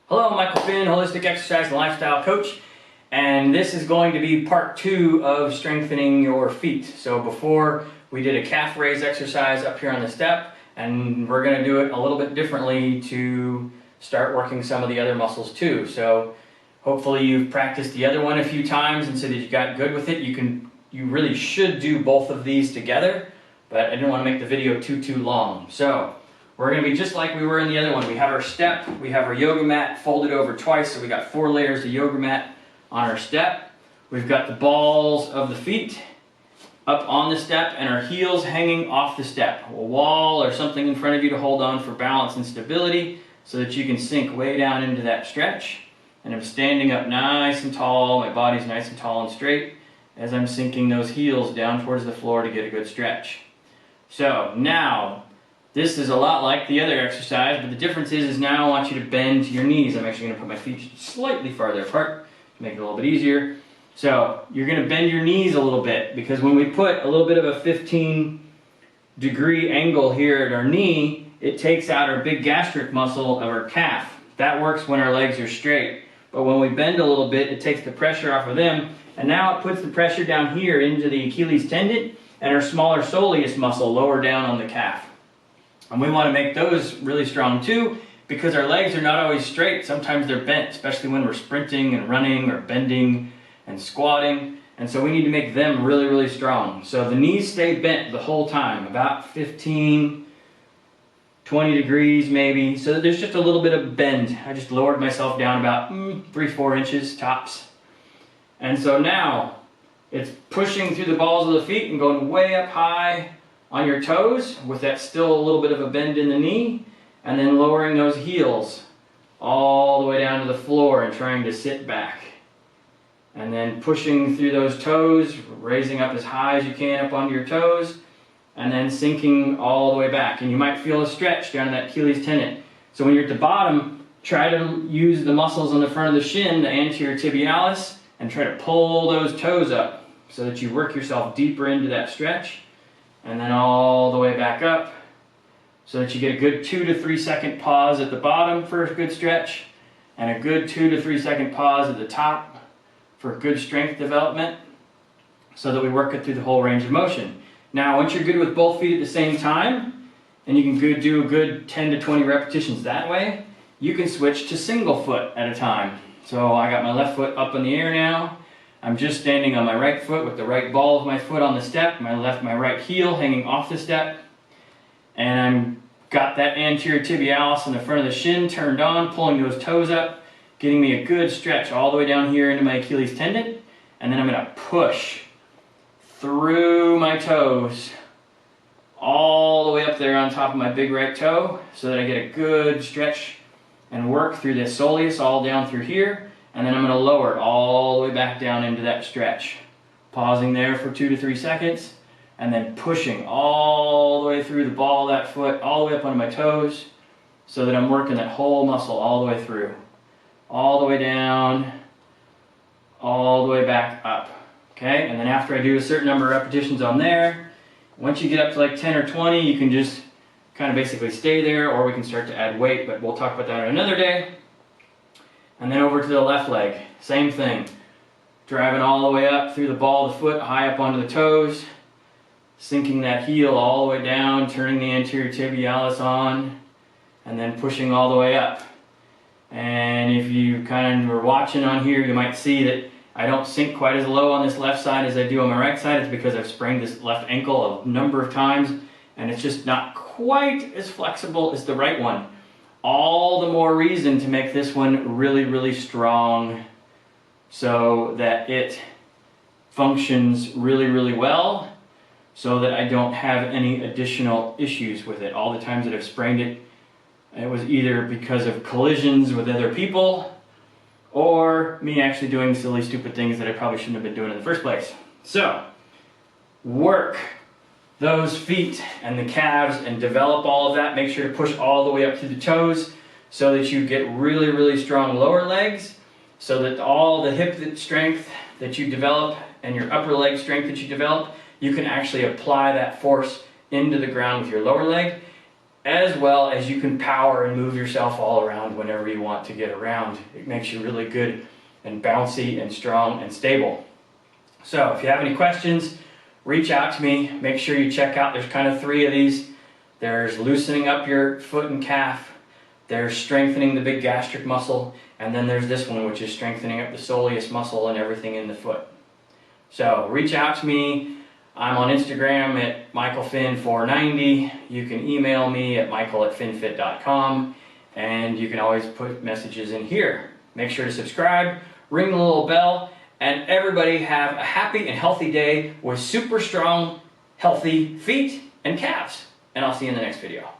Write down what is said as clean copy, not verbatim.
Hello, Michael Finn, Holistic Exercise and Lifestyle Coach, and this is going to be part 2 of strengthening your feet. So before we did a calf raise exercise up here on the step, and we're going to do it a little bit differently to start working some of the other muscles too. So hopefully you've practiced the other one a few times and so that you got good with it. You really should do both of these together, but I didn't want to make the video too long. So we're going to be just like we were in the other one. We have our step, we have our yoga mat folded over twice, so we got 4 layers of yoga mat on our step. We've got the balls of the feet up on the step and our heels hanging off the step. A wall or something in front of you to hold on for balance and stability so that you can sink way down into that stretch. And I'm standing up nice and tall, my body's nice and tall and straight as I'm sinking those heels down towards the floor to get a good stretch. So now, this is a lot like the other exercise, but the difference is now I want you to bend your knees. I'm actually going to put my feet slightly farther apart to make it a little bit easier. So you're going to bend your knees a little bit, because when we put a little bit of a 15-degree angle here at our knee, it takes out our big gastric muscle of our calf. That works when our legs are straight. But when we bend a little bit, it takes the pressure off of them, and now it puts the pressure down here into the Achilles tendon and our smaller soleus muscle lower down on the calf. And we want to make those really strong too, because our legs are not always straight. Sometimes they're bent, especially when we're sprinting and running or bending and squatting. And so we need to make them really strong. So the knees stay bent the whole time, about 15, 20 degrees maybe, so that there's just a little bit of bend. I just lowered myself down about 3-4 inches tops. And so now it's pushing through the balls of the feet and going way up high on your toes with that still a little bit of a bend in the knee, and then lowering those heels all the way down to the floor and trying to sit back. And then pushing through those toes, raising up as high as you can up onto your toes, and then sinking all the way back. And you might feel a stretch down in that Achilles tendon. So when you're at the bottom, try to use the muscles on the front of the shin, the anterior tibialis, and try to pull those toes up so that you work yourself deeper into that stretch. And then all the way back up so that you get a good 2 to 3 second pause at the bottom for a good stretch, and a good 2 to 3 second pause at the top for good strength development, so that we work it through the whole range of motion. Now once you're good with both feet at the same time, and you can do a good 10 to 20 repetitions that way, you can switch to single foot at a time. So I got my left foot up in the air now. I'm just standing on my right foot with the right ball of my foot on the step, my right heel hanging off the step, and I've got that anterior tibialis in the front of the shin turned on, pulling those toes up, getting me a good stretch all the way down here into my Achilles tendon, and then I'm going to push through my toes all the way up there on top of my big right toe so that I get a good stretch and work through this soleus all down through here. And then I'm going to lower it all the way back down into that stretch. Pausing there for 2 to 3 seconds, and then pushing all the way through the ball of that foot, all the way up onto my toes, so that I'm working that whole muscle all the way through. All the way down, all the way back up. Okay, and then after I do a certain number of repetitions on there, once you get up to like 10 or 20, you can just kind of basically stay there, or we can start to add weight, but we'll talk about that on another day. And then over to the left leg, same thing. Driving all the way up through the ball of the foot, high up onto the toes, sinking that heel all the way down, turning the anterior tibialis on, and then pushing all the way up. And if you kind of were watching on here, you might see that I don't sink quite as low on this left side as I do on my right side. It's because I've sprained this left ankle a number of times, and it's just not quite as flexible as the right one. All the more reason to make this one really strong so that it functions really well, so that I don't have any additional issues with it. All the times that I've sprained it, it was either because of collisions with other people or me actually doing silly stupid things that I probably shouldn't have been doing in the first place. So work those feet and the calves and develop all of that. Make sure to push all the way up through the toes so that you get really strong lower legs, so that all the hip strength that you develop and your upper leg strength that you develop, you can actually apply that force into the ground with your lower leg. as well as you can power and move yourself all around whenever you want to get around. It makes you really good and bouncy and strong and stable. So if you have any questions, reach out to me. Make sure you check out, there's kind of 3 of these. There's loosening up your foot and calf, there's strengthening the big gastric muscle, and then there's this one, which is strengthening up the soleus muscle and everything in the foot. So reach out to me. I'm on Instagram at michaelfinn490. You can email me at michael@finnfit.com, and you can always put messages in here. Make sure to subscribe, ring the little bell, and everybody have a happy and healthy day with super strong, healthy feet and calves. And I'll see you in the next video.